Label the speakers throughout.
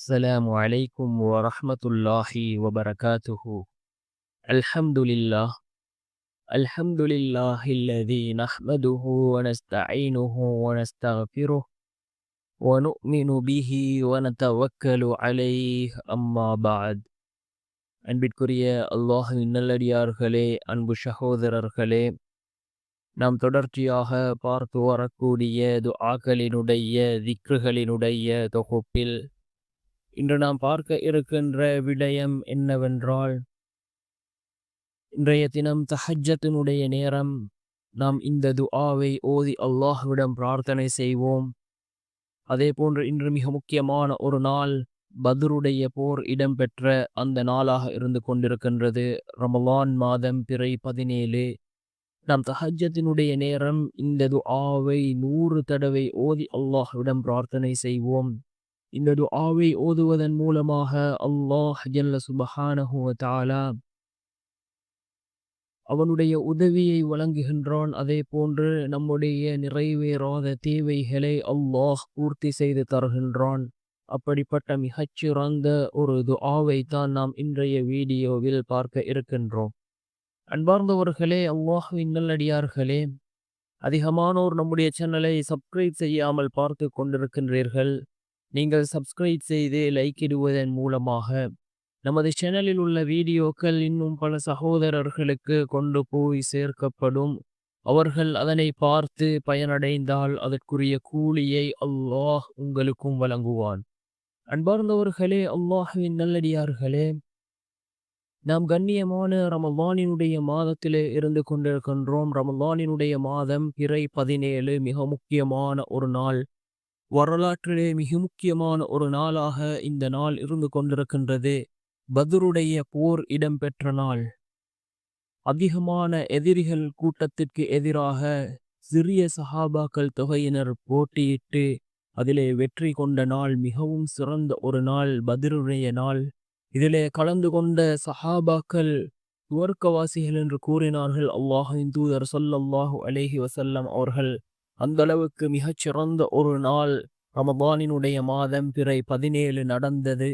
Speaker 1: السلام عليكم ورحمة الله وبركاته. الحمد لله. الحمد لله الذي نحمده ونستعينه ونستغفره ونؤمن به ونتوكل عليه أما بعد. அன்பிற்குரிய அல்லாஹ்வின் நல்லடியார்களே, அன்பு சகோதரர்களே, நாம் தொடர்ச்சியாக பார்த்து வரக்கூடிய துஆக்களினுடைய திக்ருகளினுடைய தொகுப்பில் இன்று நாம் பார்க்க இருக்கின்ற விடயம் என்னவென்றால், இன்றைய தினம் தஹஜ்ஜத்தினுடைய நேரம். நாம் இந்த துஆவை ஓதி அல்லாஹ்விடம் பிரார்த்தனை செய்வோம். அதே போன்று இன்று மிக முக்கியமான ஒரு நாள், பத்ருடைய போர் இடம்பெற்ற அந்த நாளாக இருந்து கொண்டிருக்கின்றது. ரமலான் மாதம் பிறை 17. நாம் தஹஜ்ஜத்தினுடைய நேரம் இந்த துஆவை 100 தடவை ஓதி அல்லாஹ்விடம் பிரார்த்தனை செய்வோம். இந்த துஆவை ஓதுவதன் மூலமாக அல்லாஹ் ஜல்ல சுப்ஹானஹு வ தஆலா அவனுடைய உதவியை வழங்குகின்றான். அதே போன்று நம்முடைய நிறைவேறாத தேவைகளை அல்லாஹ் பூர்த்தி செய்து தருகின்றான். அப்படிப்பட்ட மிகச்சிறந்த ஒரு துஆவை தான் நாம் இன்றைய வீடியோவில் பார்க்க இருக்கின்றோம். அன்பார்ந்தவர்களே, அல்லாஹ்வின் நல்லடியார்களே, அதிகமானோர் நம்முடைய சேனலை சப்ஸ்கிரைப் செய்யாமல் பார்த்து கொண்டிருக்கின்றீர்கள். நீங்கள் சப்ஸ்கிரைப் செய்து லைக் இடுவதன் மூலமாக நமது சேனலில் உள்ள வீடியோக்கள் இன்னும் பல சகோதரர்களுக்கு கொண்டு போய் சேர்க்கப்படும். அவர்கள் அதனை பார்த்து பயனடைந்தால் அதற்குரிய கூலியை அல்லாஹ் உங்களுக்கும் வழங்குவான். அன்பார்ந்தவர்களே, அல்லாஹ்வின் நல்லடியார்களே, நாம் கண்ணியமான ரமலானினுடைய மாதத்திலே இருந்து கொண்டிருக்கின்றோம். ரமலானினுடைய மாதம் பிறை 17 மிக முக்கியமான ஒரு நாள். வரலாற்றிலே மிக முக்கியமான ஒரு நாளாக இந்த நாள் இருந்து கொண்டிருக்கின்றது. பத்ருடைய போர் இடம்பெற்ற நாள். அதிகமான எதிரிகள் கூட்டத்திற்கு எதிராக சிறிய சஹாபாக்கள் தொகையினர் போட்டியிட்டு அதிலே வெற்றி கொண்ட நாள். மிகவும் சிறந்த ஒரு நாள் பத்ருடைய நாள். இதிலே கலந்து கொண்ட சஹாபாக்கள் சுவர்க்கவாசிகள் என்று கூறினார்கள். அல்லாஹ்வின் தூதர் ஸல்லல்லாஹு அலைஹி வஸல்லம் அவர்கள். அந்த அளவுக்கு மிகச்சிறந்த ஒரு நாள் ரமலானினுடைய மாதம் பிறை 17 நடந்தது.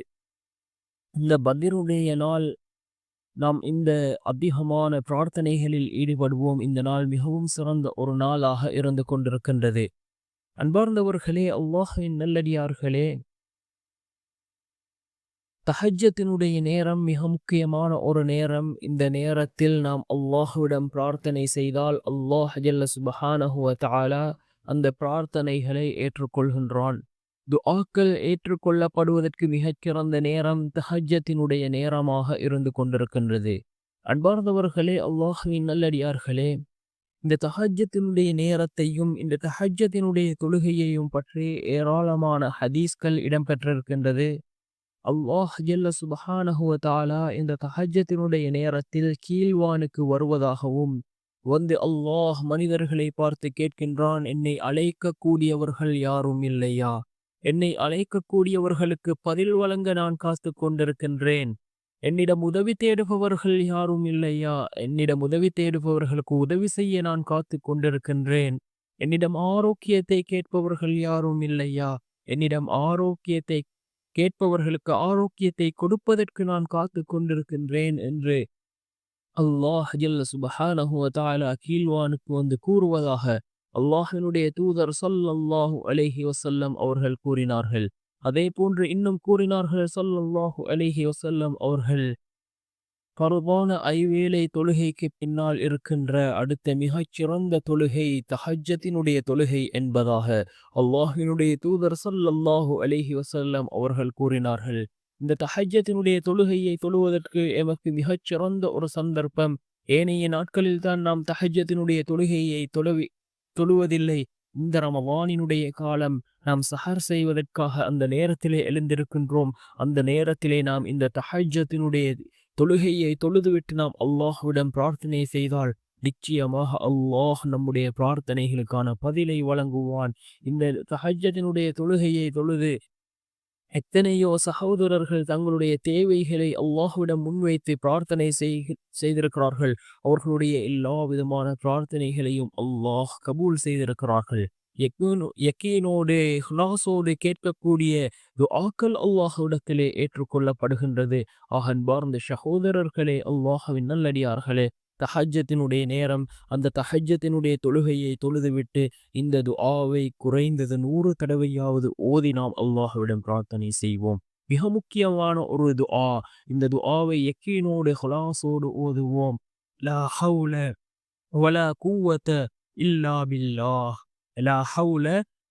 Speaker 1: இந்த பத்ருடைய நாள் நாம் இந்த அதிகமான பிரார்த்தனைகளில் ஈடுபடுவோம். இந்த நாள் மிகவும் சிறந்த ஒரு நாளாக இருந்து கொண்டிருக்கின்றது. அன்பார்ந்தவர்களே, அல்லாஹ்வின் நல்லடியார்களே, தஹஜ்ஜத்தினுடைய நேரம் மிக முக்கியமான ஒரு நேரம். இந்த நேரத்தில் நாம் அல்லாஹ்விடம் பிரார்த்தனை செய்தால் அல்லாஹ் ஜல்ல சுப்ஹானஹு வ தஆலா அந்த பிரார்த்தனைகளை ஏற்றுக்கொள்கின்றான். துஆக்கள் ஏற்றுக்கொள்ளப்படுவதற்கு மிகச்சிறந்த நேரம் தஹஜ்ஜத்தினுடைய நேரமாக இருந்து கொண்டிருக்கின்றது. அன்பார்ந்தவர்களே, அல்லாஹ்வின் நல்லடியார்களே, இந்த தஹஜ்ஜத்தினுடைய நேரத்தையும் இந்த தஹஜ்ஜத்தினுடைய தொழுகையையும் பற்றி ஏராளமான ஹதீஸ்கள் இடம்பெற்றிருக்கின்றது. அல்லாஹ் ஜல்ல சுப்ஹானஹு வ தஆலா இந்த தஹஜ்ஜத்தினுடைய நேரத்தில் கீழ்வானுக்கு வருவதாகவும் வந்து அல்லாஹ் மனிதர்களை பார்த்து கேட்கின்றான், என்னை அழைக்கக்கூடியவர்கள் யாரும் இல்லையா? என்னை அழைக்கக்கூடியவர்களுக்கு பதில் வழங்க நான் காத்து கொண்டிருக்கின்றேன். என்னிடம் உதவி தேடுபவர்கள் யாரும் இல்லையா? என்னிடம் உதவி தேடுபவர்களுக்கு உதவி செய்ய நான் காத்து கொண்டிருக்கின்றேன். என்னிடம் ஆரோக்கியத்தை கேட்பவர்கள் யாரும் இல்லையா? என்னிடம் ஆரோக்கியத்தை கேட்பவர்களுக்கு ஆரோக்கியத்தை கொடுப்பதற்கு நான் காத்து கொண்டிருக்கின்றேன் என்று அல்லாஹ் ஜல்ல சுப்ஹானஹு வ தஆலா கீழ்வானுக்கு வந்து கூறுவதாக அல்லாஹ்வினுடைய தூதர் ஸல்லல்லாஹு அலைஹி வஸல்லம் அவர்கள் கூறினார்கள். அதே போன்று இன்னும் கூறினார்கள் ஸல்லல்லாஹு அலைஹி வஸல்லம் அவர்கள், பரதான ஐவேளை தொழுகைக்கு பின்னால் இருக்கின்ற அடுத்த மிகச்சிறந்த தொழுகை தஹஜ்ஜத்தினுடைய தொழுகை என்பதாக அல்லாஹ்வினுடைய தூதர் ஸல்லல்லாஹு அலைஹி வஸல்லம் அவர்கள் கூறினார்கள். இந்த தஹஜ்ஜத்தினுடைய தொழுகையை தொழுவதற்கு எமக்கு மிகச்சிறந்த ஒரு சந்தர்ப்பம். ஏனைய நாட்களில் தான் நாம் தஹஜ்ஜத்தினுடைய தொழுகையை தொழுவதில்லை. இந்த ரமலானினுடைய காலம் நாம் சஹர் செய்வதற்காக அந்த நேரத்திலே எழுந்திருக்கின்றோம். அந்த நேரத்திலே நாம் இந்த தஹஜ்ஜத்தினுடைய தொழுகையை தொழுதுவிட்டு நாம் அல்லாஹ்விடம் பிரார்த்தனை செய்தால் நிச்சயமாக அல்லாஹ் நம்முடைய பிரார்த்தனைகளுக்கான பதிலை வழங்குவான். இந்த தஹஜ்ஜத்தினுடைய தொழுகையை தொழுது எத்தனையோ சகோதரர்கள் தங்களுடைய தேவைகளை அல்லாஹ்விடம் முன்வைத்து பிரார்த்தனை செய்திருக்கிறார்கள். அவர்களுடைய எல்லா விதமான பிரார்த்தனைகளையும் அல்லாஹ் கபூல் செய்திருக்கிறார்கள். யக்கீனோடு இஹ்லாஸோடு கேட்கக்கூடிய துஆக்கள் அல்லாஹ்விடத்திலே ஏற்றுக்கொள்ளப்படுகின்றது. அன்பார்ந்த சகோதரர்களே, அல்லாஹ்வின் நல்லடியார்களே, தஹஜ்ஜத்தினுடைய நேரம், அந்த தஹஜ்ஜத்தினுடைய தொழுகையை தொழுதுவிட்டு இந்த துஆவை குறைந்தது 100 தடவையாவது ஓதி நாம் அல்லாஹ்விடம் பிரார்த்தனை செய்வோம். மிக முக்கியமான ஒரு துஆ. இந்த துஆவை யக்கீனோடு இஹ்லாஸோடு ஓதுவோம். லா ஹவுல வலா குவத இல்லா பில்லாஹ். லா ஹவுல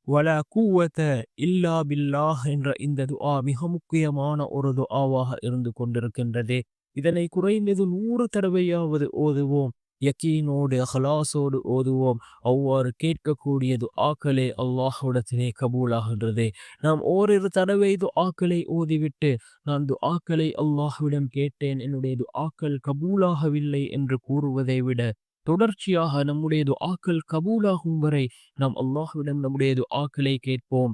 Speaker 1: வலா குவத இல்லா பில்லாஹ் என்ற இந்த துஆ மிக முக்கியமான ஒரு துஆவாக இருந்து கொண்டிருக்கின்றது. இதனை குறைந்தது 100 தடவையாவது ஓதுவோம். யக்கீனோடு இஹ்லாஸோடு ஓதுவோம். அவ்வாறு கேட்கக்கூடிய துஆக்களே அல்லாஹ்விடத்திலே கபூலாகின்றது. நாம் ஓரிரு தடவை துஆக்களை ஓதிவிட்டு, நான் துஆக்களை அல்லாஹ்விடம் கேட்டேன், என்னுடைய துஆக்கள் கபூலாகவில்லை என்று கூறுவதை விட, தொடர்ச்சியாக நம்முடைய துஆக்கள் கபூலாகும் வரை நாம் அல்லாஹ்விடம் நம்முடைய துஆக்களை கேட்போம்.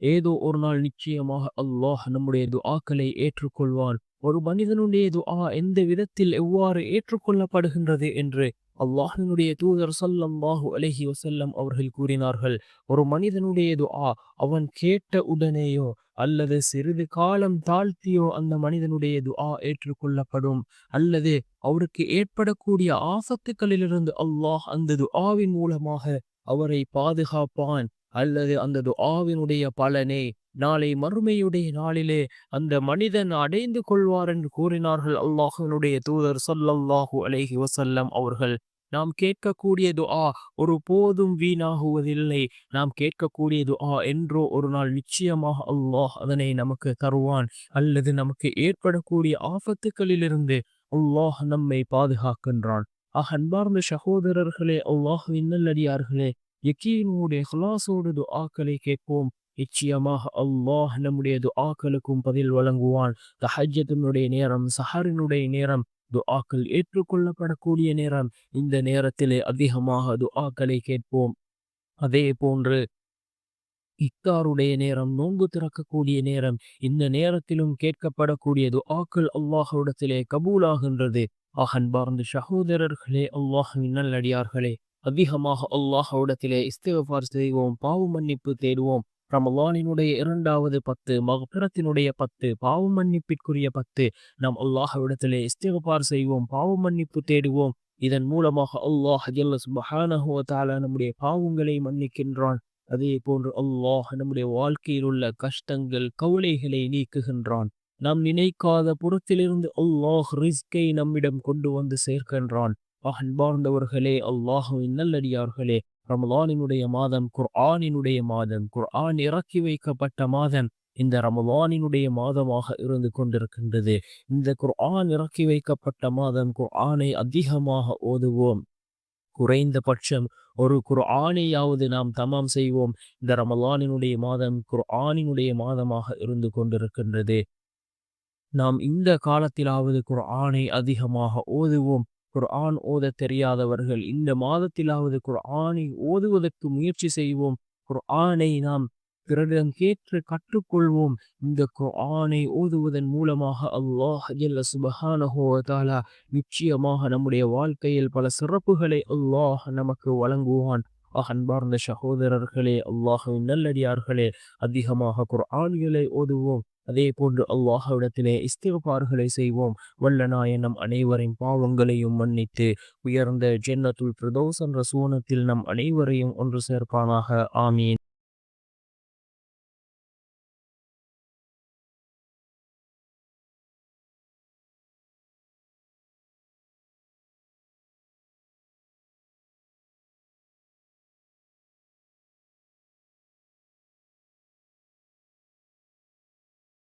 Speaker 1: ஏதோ ஒரு நாள் நிச்சயமாக அல்லாஹ் நம்முடைய துஆக்களை ஏற்றுக்கொள்வான். ஒரு மனிதனுடைய துஆ எந்த விதத்தில் எவ்வாறு ஏற்றுக்கொள்ளப்படுகின்றது என்று அல்லாஹ்வினுடைய தூதர் ஸல்லல்லாஹு அலைஹி வஸல்லம் அவர்கள் கூறினார்கள். ஒரு மனிதனுடைய துஆ அவன் கேட்ட உடனேயோ அல்லது சிறிது காலம் தாழ்த்தியோ அந்த மனிதனுடைய துஆ ஏற்றுக்கொள்ளப்படும். அல்லது அவருக்கு ஏற்படக்கூடிய ஆபத்துக்களிலிருந்து அல்லாஹ் அந்த துஆவின் மூலமாக அவரை பாதுகாப்பான். அல்லது அந்த துஆவினுடைய பலனை நாளை மறுமையுடைய நாளிலே அந்த மனிதன் அடைந்து கொள்வார் என்று கூறினார்கள் அல்லாஹ்வினுடைய தூதர் ஸல்லல்லாஹு அலைஹி வஸல்லம் அவர்கள். நாம் கேட்கக்கூடிய துஆ ஒரு போதும் வீணாகுவதில்லை. நாம் கேட்கக்கூடிய துஆ என்றோ ஒரு நாள் நிச்சயமாக அல்லாஹ் அதனை நமக்கு தருவான். அல்லது நமக்கு ஏற்படக்கூடிய ஆபத்துக்களிலிருந்து அல்லாஹ் நம்மை பாதுகாக்கின்றான். அன்பார்ந்த சகோதரர்களே, அல்லாஹ்வின் நல்லடியார்களே, யக்கீனோடு இஹ்லாஸோடு துஆக்களை கேட்போம். நிச்சயமாக அல்லாஹ் நம்முடைய துஆக்களுக்கும் பதில் வழங்குவான். தஹஜ்ஜத்தினுடைய நேரம், சஹரினுடைய நேரம், துஆக்கள் ஏற்றுக்கொள்ளப்படக்கூடிய நேரம். இந்த நேரத்திலே அதிகமாக துஆக்களை கேட்போம். அதே போன்று இஃப்தாருடைய நேரம், நோன்பு திறக்கக்கூடிய நேரம், இந்த நேரத்திலும் கேட்கப்படக்கூடிய துஆக்கள் அல்லாஹ்விடத்திலே கபூலாகின்றது. அன்பார்ந்த சகோதரர்களே, அல்லாஹ்வின் நல்லடியார்களே, அதிகமாக அல்லாஹ்விடத்திலே இஸ்திக்ஃபார் செய்வோம், பாவ மன்னிப்பு தேடுவோம். ரமலானினுடைய 2வது 10, மக்ஃபிரத்தினுடைய 10, பாவ மன்னிப்பிற்குரிய 10. நாம் அல்லாஹ்விடத்திலே இஸ்திக்ஃபார் செய்வோம், பாவ மன்னிப்பு தேடுவோம். இதன் மூலமாக அல்லாஹ் ஜல்ல சுப்ஹானஹு வ தஆலா நம்முடைய பாவங்களை மன்னிக்கின்றான். அதே போன்று அல்லாஹ் நம்முடைய வாழ்க்கையில் உள்ள கஷ்டங்கள், கவலைகளை நீக்குகின்றான். நாம் நினைக்காத புறத்திலிருந்து அல்லாஹ் ரிஸ்கை நம்மிடம் கொண்டு வந்து சேர்க்கின்றான். அன்பார்ந்தவர்களே, அல்லாஹ்வின் நல்லடியார்களே, ரமலானினுடைய மாதம் குர்ஆனினுடைய மாதம், குர்ஆன் இறக்கி வைக்கப்பட்ட மாதம் இந்த ரமலானினுடைய மாதமாக இருந்து கொண்டிருக்கின்றது. இந்த குர்ஆன் இறக்கி வைக்கப்பட்ட மாதம், குர்ஆனை அதிகமாக ஓதுவோம். குறைந்தபட்சம் ஒரு குர்ஆனையாவது நாம் தமாம் செய்வோம். இந்த ரமலானினுடைய மாதம் குர்ஆனினுடைய மாதமாக இருந்து கொண்டிருக்கின்றது. நாம் இந்த காலத்திலாவது குர்ஆனை அதிகமாக ஓதுவோம். குர்ஆன் ஓத தெரியாதவர்கள் இந்த மாதத்திலாவது குர்ஆனை ஓதுவதற்கு முயற்சி செய்வோம். குர்ஆனை நாம் பிறரிடம் கேட்டு கற்றுக்கொள்வோம். இந்த குர்ஆனை ஓதுவதன் மூலமாக அல்லாஹ் ஜல்ல சுப்ஹானஹு வ தஆலா நிச்சயமாக நம்முடைய வாழ்க்கையில் பல சிறப்புகளை அல்லாஹ் நமக்கு வழங்குவான். அன்பார்ந்த சகோதரர்களே, அல்லாஹ்வின் நல்லடியார்களே, அதிகமாக குர்ஆன்களை ஓதுவோம். அதே போன்று அல்லாஹ்விடத்திலே இஸ்திக்ஃபார்களை செய்வோம். வல்ல நாயன் நம் அனைவரின் பாவங்களையும் மன்னித்து உயர்ந்த ஜன்னத்துல் ஃபிர்தௌஸ் என்ற சுவனத்தில் நம் அனைவரையும் ஒன்று சேர்ப்பானாக. ஆமீன்.